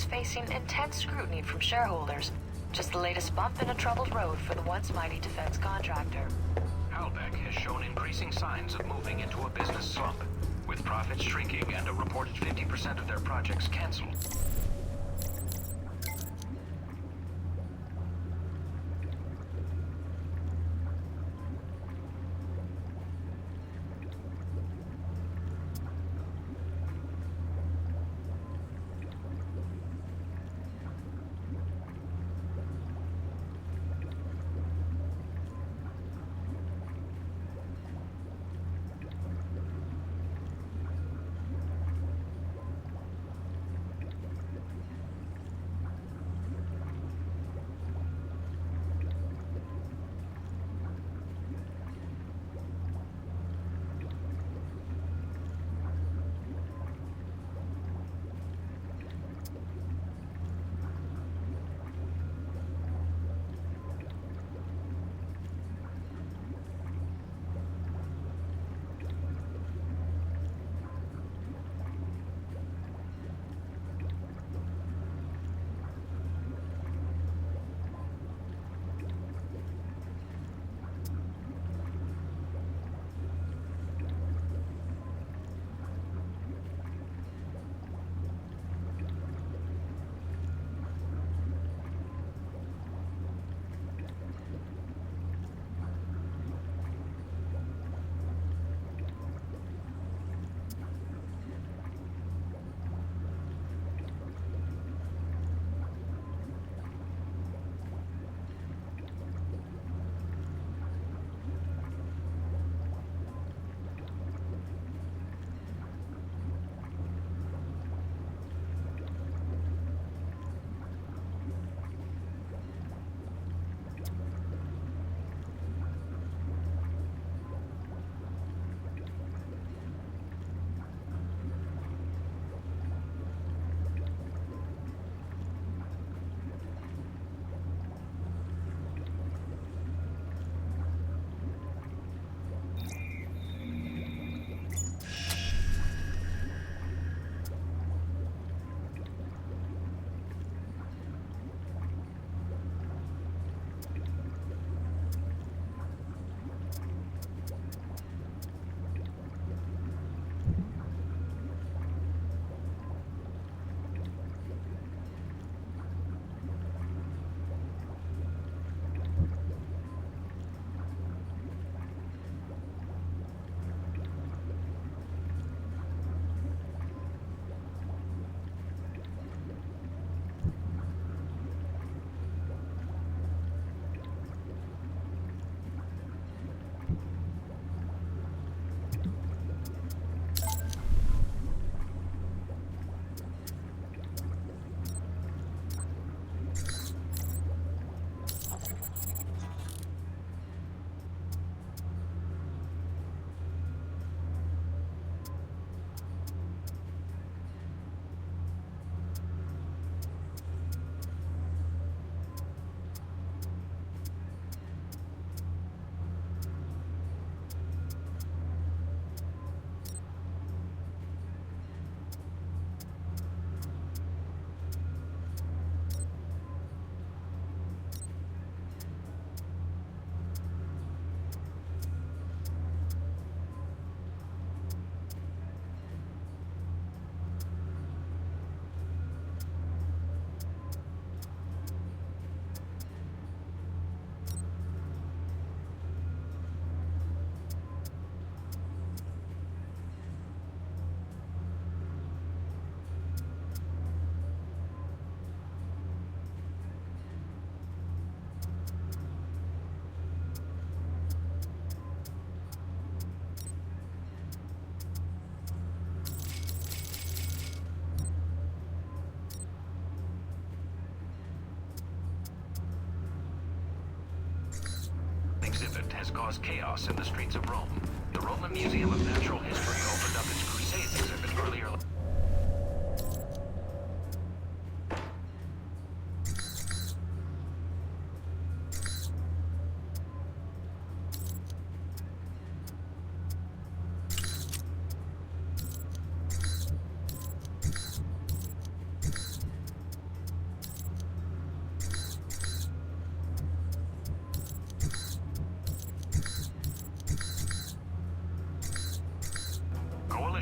facing intense scrutiny from shareholders. Just the latest bump in a troubled road for the once mighty defense contractor. Halbech has shown increasing signs of moving into a business slump, with profits shrinking and a reported 50% of their projects canceled. Exhibit has caused chaos in the streets of Rome. The Roman Museum of Natural History opened up its Crusades exhibit earlier.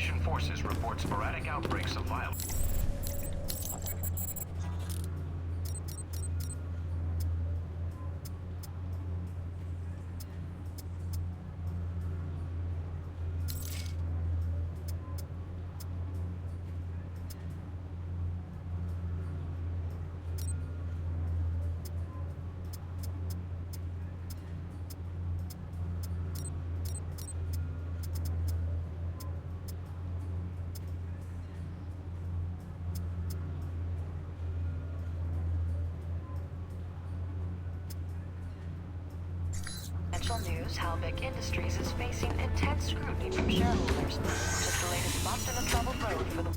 Coalition forces report sporadic outbreaks of violence. News, Halbeck Industries is facing intense scrutiny from shareholders. Just the latest bump in a troubled road for the...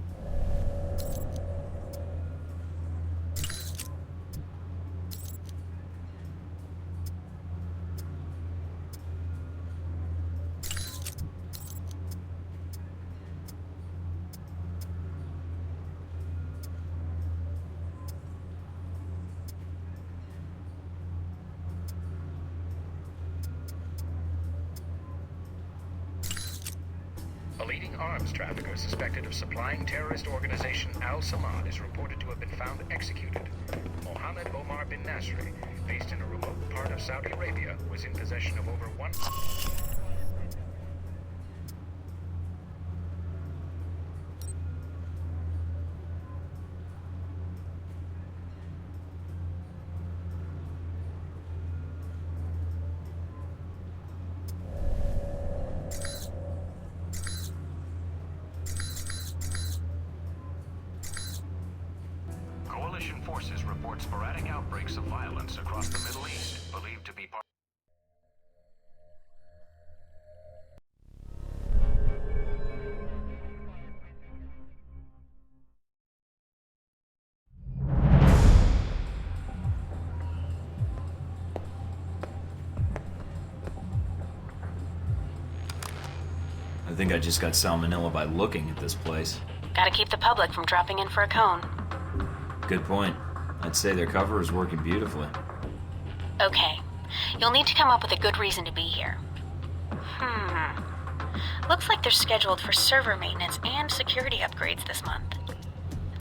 A leading arms trafficker suspected of supplying terrorist organization Al Samad is reported to have been found executed. Mohammed Omar bin Nasri, based in a remote part of Saudi Arabia, was in possession of over one... Coalition forces report sporadic outbreaks of violence across the Middle East, believed to be part... I think I just got salmonella by looking at this place. Gotta keep the public from dropping in for a cone. Good point. I'd say their cover is working beautifully. Okay. You'll need to come up with a good reason to be here. Looks like they're scheduled for server maintenance and security upgrades this month.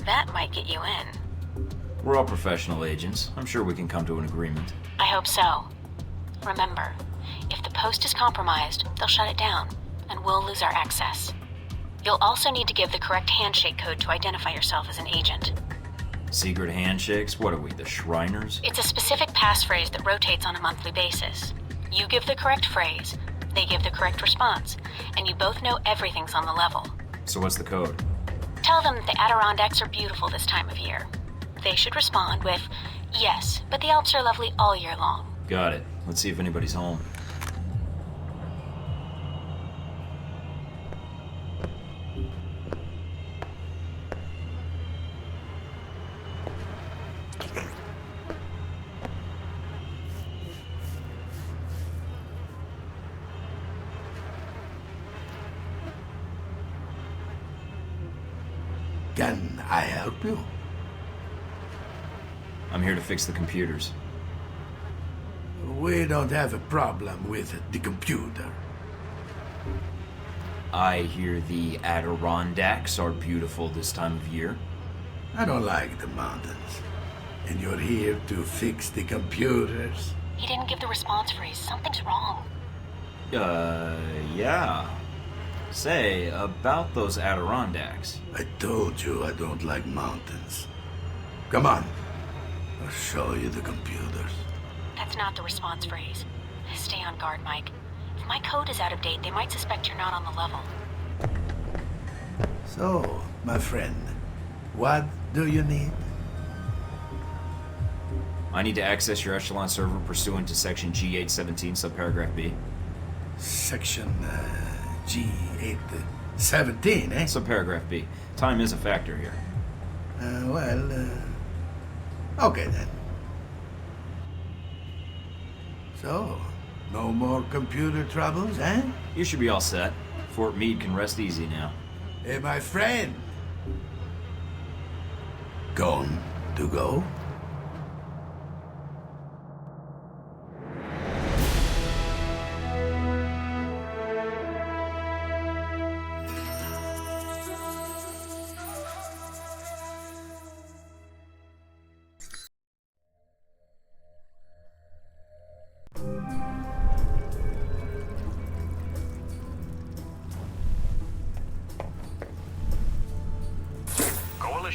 That might get you in. We're all professional agents. I'm sure we can come to an agreement. I hope so. Remember, if the post is compromised, they'll shut it down, and we'll lose our access. You'll also need to give the correct handshake code to identify yourself as an agent. Secret handshakes? What are we, the Shriners? It's a specific passphrase that rotates on a monthly basis. You give the correct phrase, they give the correct response, and you both know everything's on the level. So what's the code? Tell them that the Adirondacks are beautiful this time of year. They should respond with, yes, but the Alps are lovely all year long. Got it. Let's see if anybody's home. Can I help you? I'm here to fix the computers. We don't have a problem with the computer. I hear the Adirondacks are beautiful this time of year. I don't like the mountains. And you're here to fix the computers? He didn't give the response phrase. Something's wrong. Yeah. Say, about those Adirondacks. I told you I don't like mountains. Come on. I'll show you the computers. That's not the response phrase. Stay on guard, Mike. If my code is out of date, they might suspect you're not on the level. So, my friend, what do you need? I need to access your Echelon server pursuant to Section G817, subparagraph B. Section G817, eh? Subparagraph B. Time is a factor here. Okay then. So, no more computer troubles, eh? You should be all set. Fort Meade can rest easy now. Hey, my friend. Gone to go?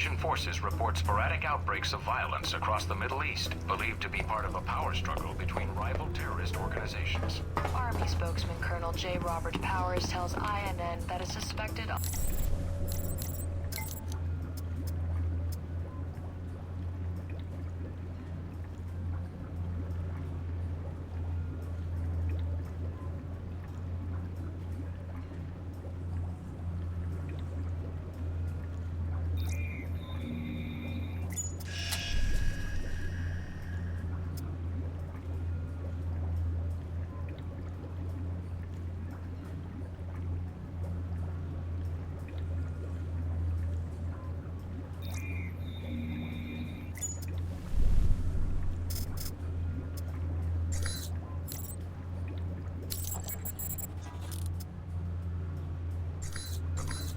Coalition forces report sporadic outbreaks of violence across the Middle East, believed to be part of a power struggle between rival terrorist organizations. Army spokesman Colonel J. Robert Powers tells INN that a suspected...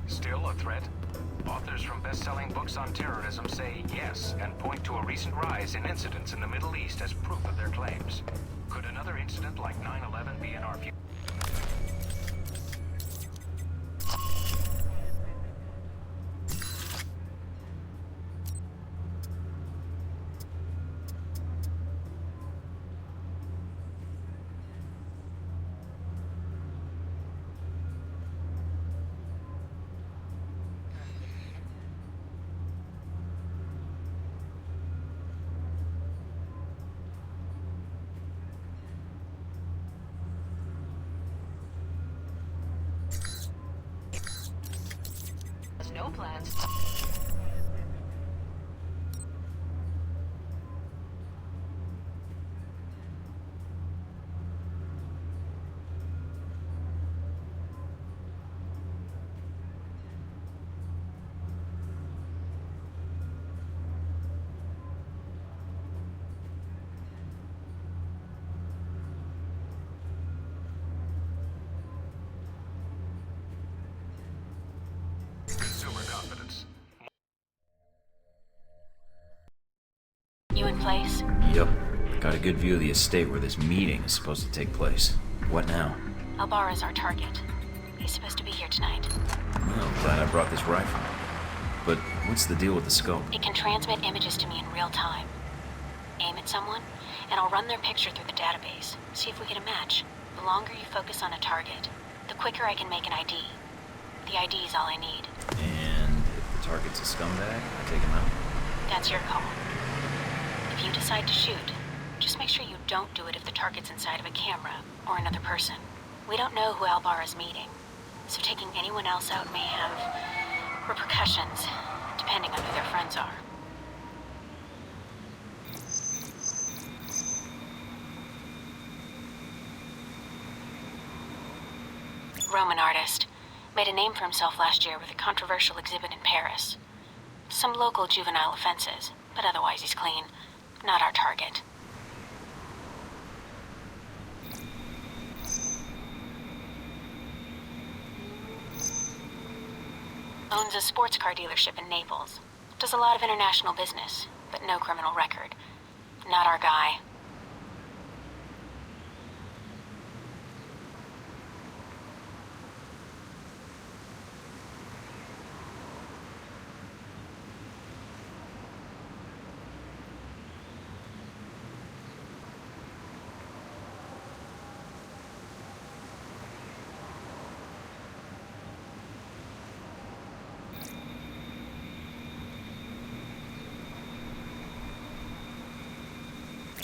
Still a threat? Authors from best-selling books on terrorism say yes and point to a recent rise in incidents in the Middle East as proof of their claims. Could another incident like 9/11 be in our future? Has no plans. Consumer confidence. You in place? Yep. Got a good view of the estate where this meeting is supposed to take place. What now? Albara's our target. He's supposed to be here tonight. Well, glad I brought this rifle. But what's the deal with the scope? It can transmit images to me in real time. Aim at someone, and I'll run their picture through the database. See if we get a match. The longer you focus on a target, the quicker I can make an ID. The ID is all I need. And if the target's a scumbag, I take him out. That's your call. If you decide to shoot, just make sure you don't do it if the target's inside of a camera or another person. We don't know who Albara's meeting, so taking anyone else out may have repercussions, depending on who their friends are. Roman artist. Made a name for himself last year with a controversial exhibit in Paris. Some local juvenile offenses, but otherwise he's clean. Not our target. Owns a sports car dealership in Naples. Does a lot of international business, but no criminal record. Not our guy.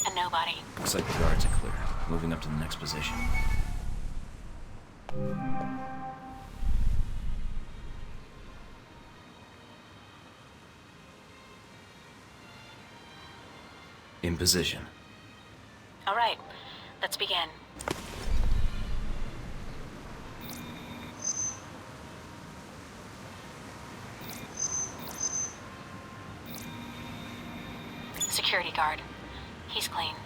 A nobody. Looks like the guards are clear. Moving up to the next position. In position. All right, let's begin. Security guard. He's clean.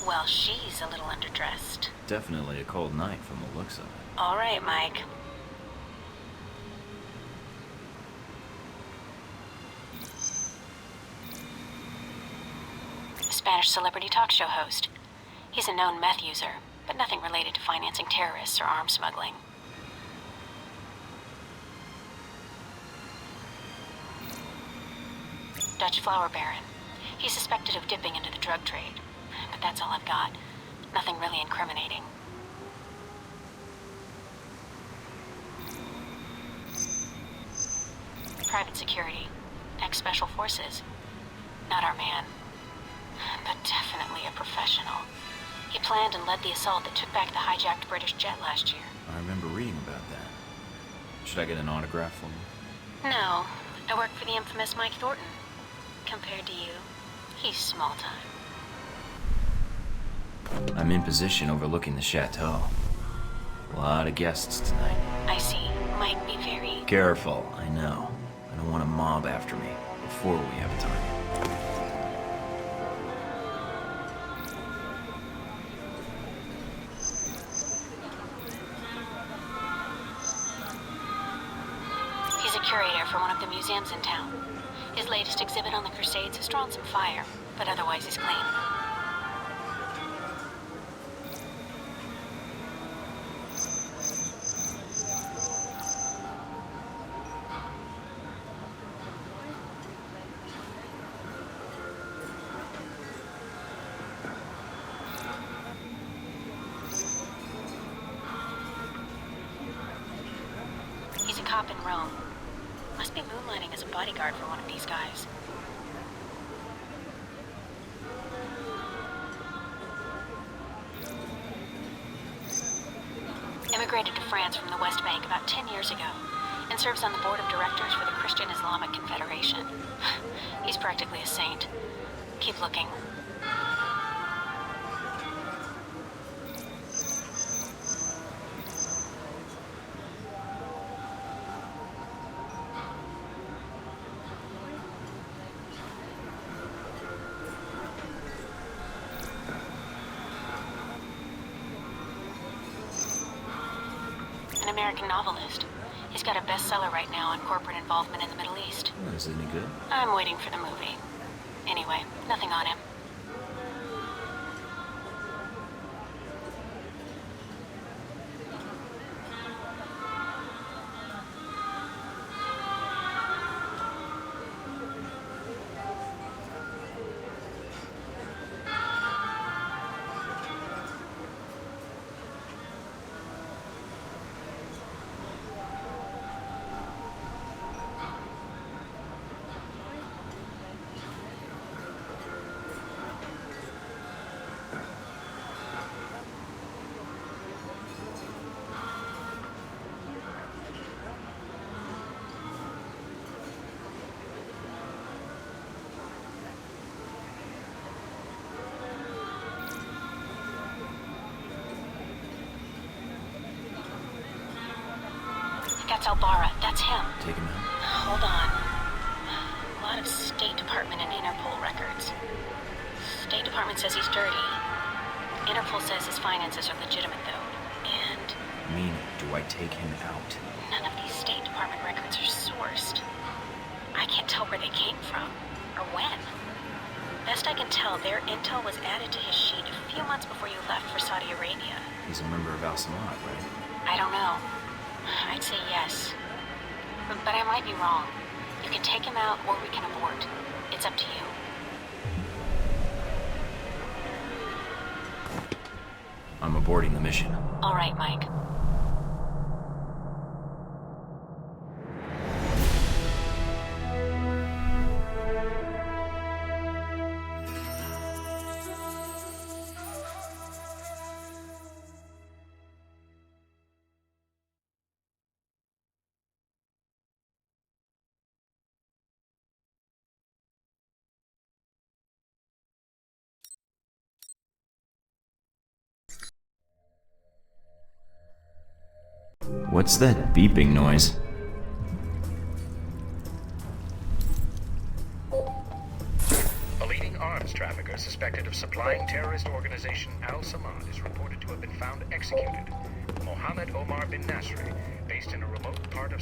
Well, she's a little underdressed. Definitely a cold night from the looks of it. All right, Mike. Spanish celebrity talk show host. He's a known meth user, but nothing related to financing terrorists or arms smuggling. Dutch flower baron. He's suspected of dipping into the drug trade. But that's all I've got. Nothing really incriminating. Private security. Ex-special forces. Not our man. But definitely a professional. He planned and led the assault that took back the hijacked British jet last year. I remember reading about that. Should I get an autograph from him? No, I work for the infamous Mike Thornton. Compared to you, he's small time. I'm in position overlooking the chateau. A lot of guests tonight. I see. Might be very... Careful, I know. I don't want a mob after me before we have time. He's a curator for one of the museums in town. His latest exhibit on the Crusades has drawn some fire, but otherwise he's clean. He's a cop in Rome. Must be moonlighting as a bodyguard for one of these guys. Immigrated to France from the West Bank about 10 years ago, and serves on the board of directors for the Christian Islamic Confederation. He's practically a saint. Keep looking. An American novelist. He's got a bestseller right now on corporate involvement in the Middle East. Oh, is it any good? I'm waiting for the movie. Anyway, nothing on him. That's Albara. That's him. Take him out. Hold on. A lot of State Department and Interpol records. State Department says he's dirty. Interpol says his finances are legitimate, though. And Meaning, do I take him out? none of these State Department records are sourced. I can't tell where they came from, or when. Best I can tell, their intel was added to his sheet a few months before you left for Saudi Arabia. He's a member of Al Samad, right? I don't know. I'd say yes. But I might be wrong. You can take him out, or we can abort. It's up to you. I'm aborting the mission. All right, Mike. What's that beeping noise? A leading arms trafficker suspected of supplying terrorist organization Al Samad is reported to have been found executed. Mohammed Omar bin Nasri, based in a remote part of...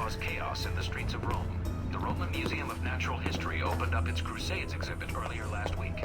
caused chaos in the streets of Rome. The Roman Museum of Natural History opened up its Crusades exhibit earlier last week.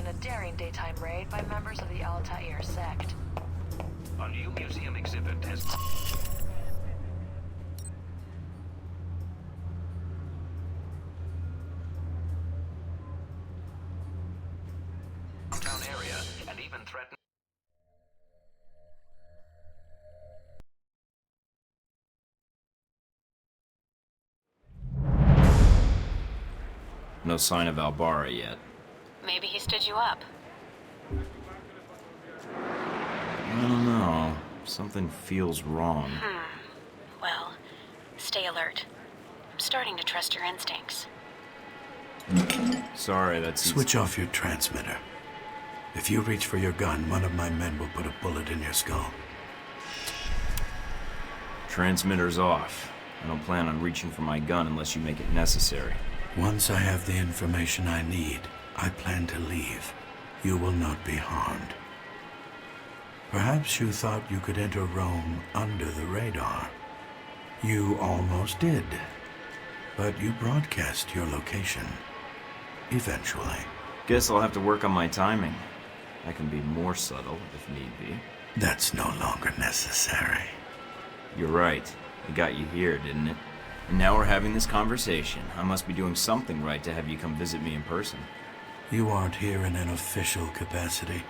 A daring daytime raid by members of the Altair sect. A new museum exhibit has... downtown area and even threatened... No sign of Albara yet. Maybe he stood you up. I don't know. Something feels wrong. Well, stay alert. I'm starting to trust your instincts. Sorry, that's... Switch off your transmitter. If you reach for your gun, one of my men will put a bullet in your skull. Transmitter's off. I don't plan on reaching for my gun unless you make it necessary. Once I have the information I need, I plan to leave. You will not be harmed. Perhaps you thought you could enter Rome under the radar. You almost did. But you broadcast your location. Eventually. Guess I'll have to work on my timing. I can be more subtle if need be. That's no longer necessary. You're right. It got you here, didn't it? And now we're having this conversation. I must be doing something right to have you come visit me in person. You aren't here in an official capacity.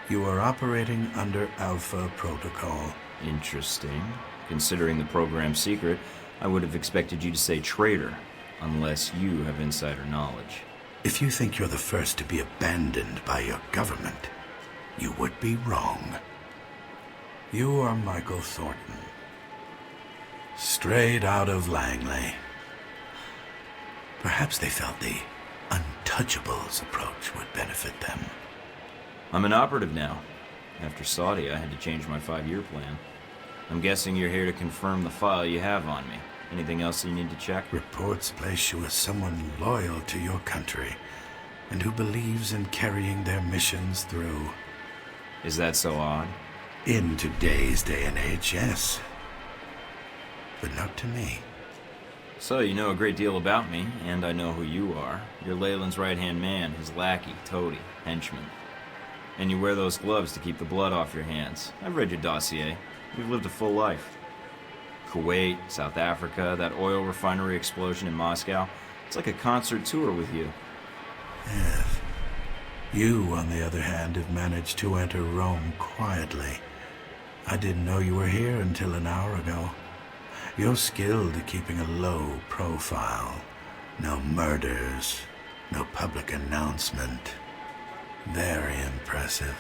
You are operating under Alpha Protocol. Interesting. Considering the program's secret, I would have expected you to say traitor, unless you have insider knowledge. If you think you're the first to be abandoned by your government, you would be wrong. You are Michael Thornton. Straight out of Langley. Perhaps they felt the Untouchables approach would benefit them. I'm an operative now. After Saudi, I had to change my 5-year plan. I'm guessing you're here to confirm the file you have on me. Anything else you need to check? Reports place you as someone loyal to your country and who believes in carrying their missions through. Is that so odd? In today's day and age, yes. But not to me. So you know a great deal about me, and I know who you are. You're Leyland's right-hand man, his lackey, toady, henchman. And you wear those gloves to keep the blood off your hands. I've read your dossier. You've lived a full life. Kuwait, South Africa, that oil refinery explosion in Moscow. It's like a concert tour with you. Yes. You, on the other hand, have managed to enter Rome quietly. I didn't know you were here until an hour ago. You're skilled at keeping a low profile. No murders, no public announcement. Very impressive.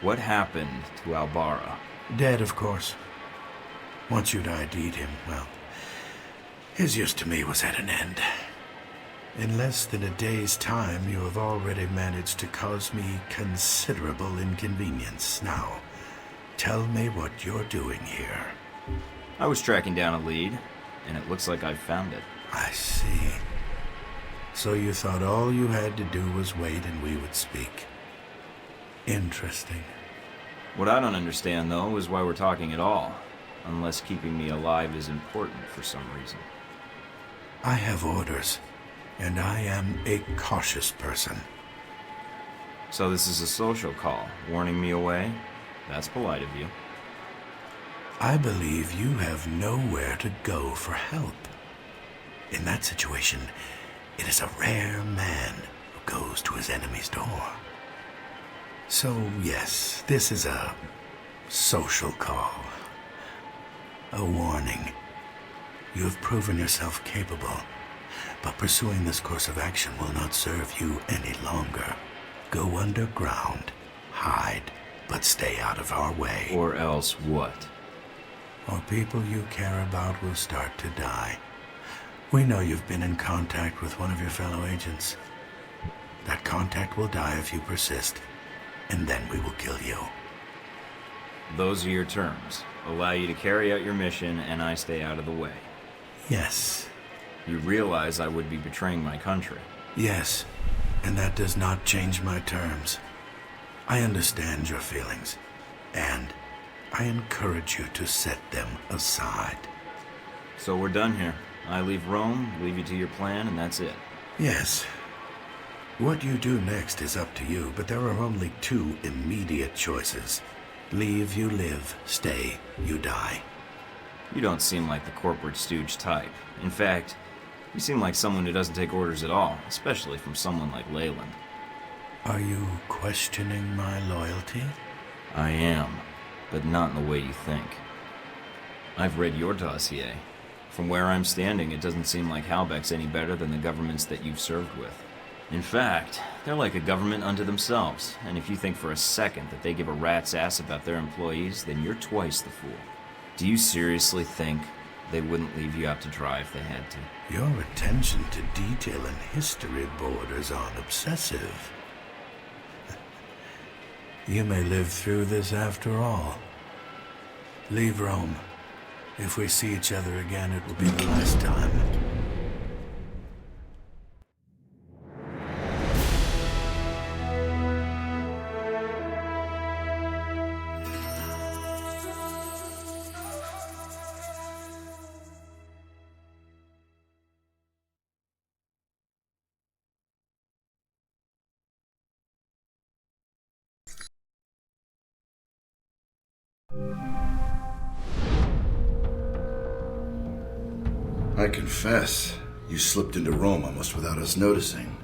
What happened to Albara? Dead, of course. Once you'd ID'd him, well, his use to me was at an end. In less than a day's time, you have already managed to cause me considerable inconvenience. Now, tell me what you're doing here. I was tracking down a lead, and it looks like I've found it. I see. So you thought all you had to do was wait and we would speak. Interesting. What I don't understand, though, is why we're talking at all, unless keeping me alive is important for some reason. I have orders. and I am a cautious person. So this is a social call, warning me away? That's polite of you. I believe you have nowhere to go for help. In that situation, it is a rare man who goes to his enemy's door. So, yes, this is a social call. A warning. You have proven yourself capable, but pursuing this course of action will not serve you any longer. Go underground, hide, but stay out of our way. Or else what? Or people you care about will start to die. We know you've been in contact with one of your fellow agents. That contact will die if you persist, and then we will kill you. Those are your terms. Allow you to carry out your mission, and I stay out of the way. Yes. You realize I would be betraying my country. Yes, and that does not change my terms. I understand your feelings, and I encourage you to set them aside. So we're done here. I leave Rome, leave you to your plan, and that's it. Yes. What you do next is up to you, but there are only two immediate choices. Leave, you live. Stay, you die. You don't seem like the corporate stooge type. In fact, you seem like someone who doesn't take orders at all, especially from someone like Leyland. Are you questioning my loyalty? I am, but not in the way you think. I've read your dossier. From where I'm standing, it doesn't seem like Halbeck's any better than the governments that you've served with. In fact, they're like a government unto themselves, and if you think for a second that they give a rat's ass about their employees, then you're twice the fool. Do you seriously think they wouldn't leave you out to dry if they had to? Your attention to detail and history borders on obsessive. You may live through this after all. Leave Rome. If we see each other again, it will be the last time. I confess, you slipped into Rome almost without us noticing.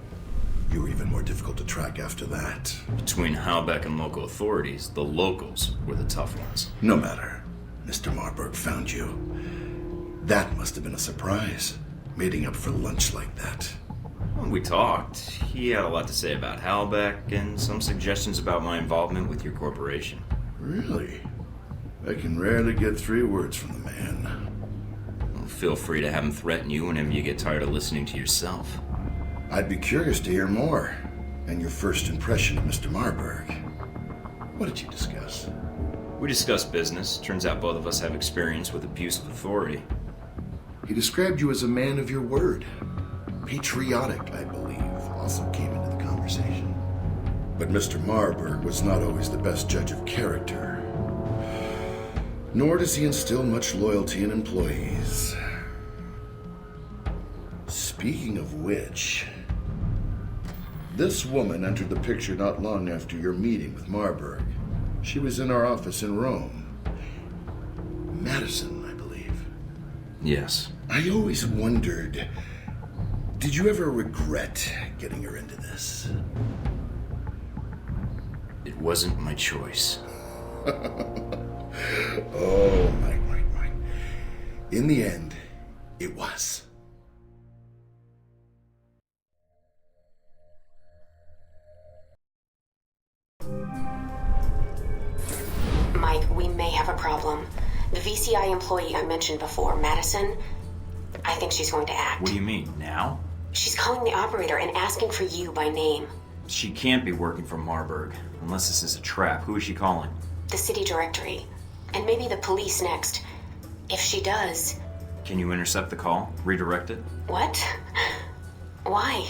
You were even more difficult to track after that. Between Halbeck and local authorities, the locals were the tough ones. No matter. Mr. Marburg found you. That must have been a surprise, meeting up for lunch like that. When we talked, he had a lot to say about Halbeck and some suggestions about my involvement with your corporation. Really? I can rarely get 3 words from the man. Feel free to have him threaten you whenever you get tired of listening to yourself. I'd be curious to hear more, and your first impression of Mr. Marburg. What did you discuss? We discussed business. Turns out both of us have experience with abuse of authority. He described you as a man of your word. Patriotic, I believe, also came into the conversation. But Mr. Marburg was not always the best judge of character. Nor does he instill much loyalty in employees. Speaking of which, this woman entered the picture not long after your meeting with Marburg. She was in our office in Rome. Madison, I believe. Yes. I always wondered, did you ever regret getting her into this? It wasn't my choice. Oh, right. In the end, it was. Mike, we may have a problem. The VCI employee I mentioned before, Madison, I think she's going to act. What do you mean, now? She's calling the operator and asking for you by name. She can't be working for Marburg. Unless this is a trap. Who is she calling? The city directory. And maybe the police next. If she does... Can you intercept the call? Redirect it? What? Why?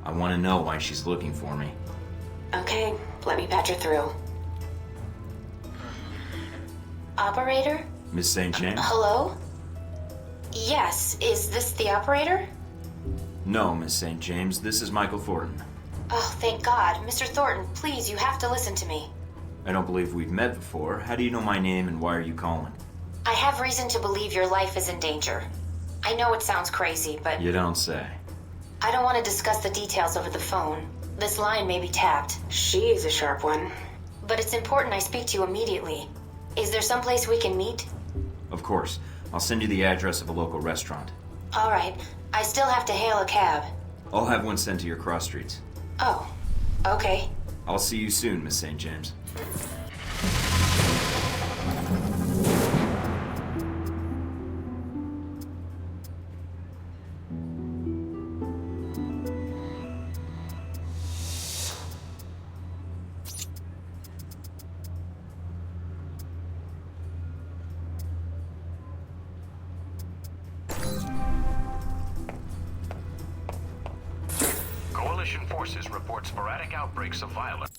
I want to know why she's looking for me. Okay, let me patch her through. Operator? Miss St. James? Hello? Yes, is this the operator? No, Miss St. James, this is Michael Thornton. Oh, thank God. Mr. Thornton, please, you have to listen to me. I don't believe we've met before. How do you know my name and why are you calling? I have reason to believe your life is in danger. I know it sounds crazy, but You don't say. I don't want to discuss the details over the phone. This line may be tapped. She is a sharp one. But it's important I speak to you immediately. Is there someplace we can meet? Of course. I'll send you the address of a local restaurant. All right. I still have to hail a cab. I'll have one sent to your cross streets. Oh, okay. I'll see you soon, Miss St. James. Coalition forces report sporadic outbreaks of violence.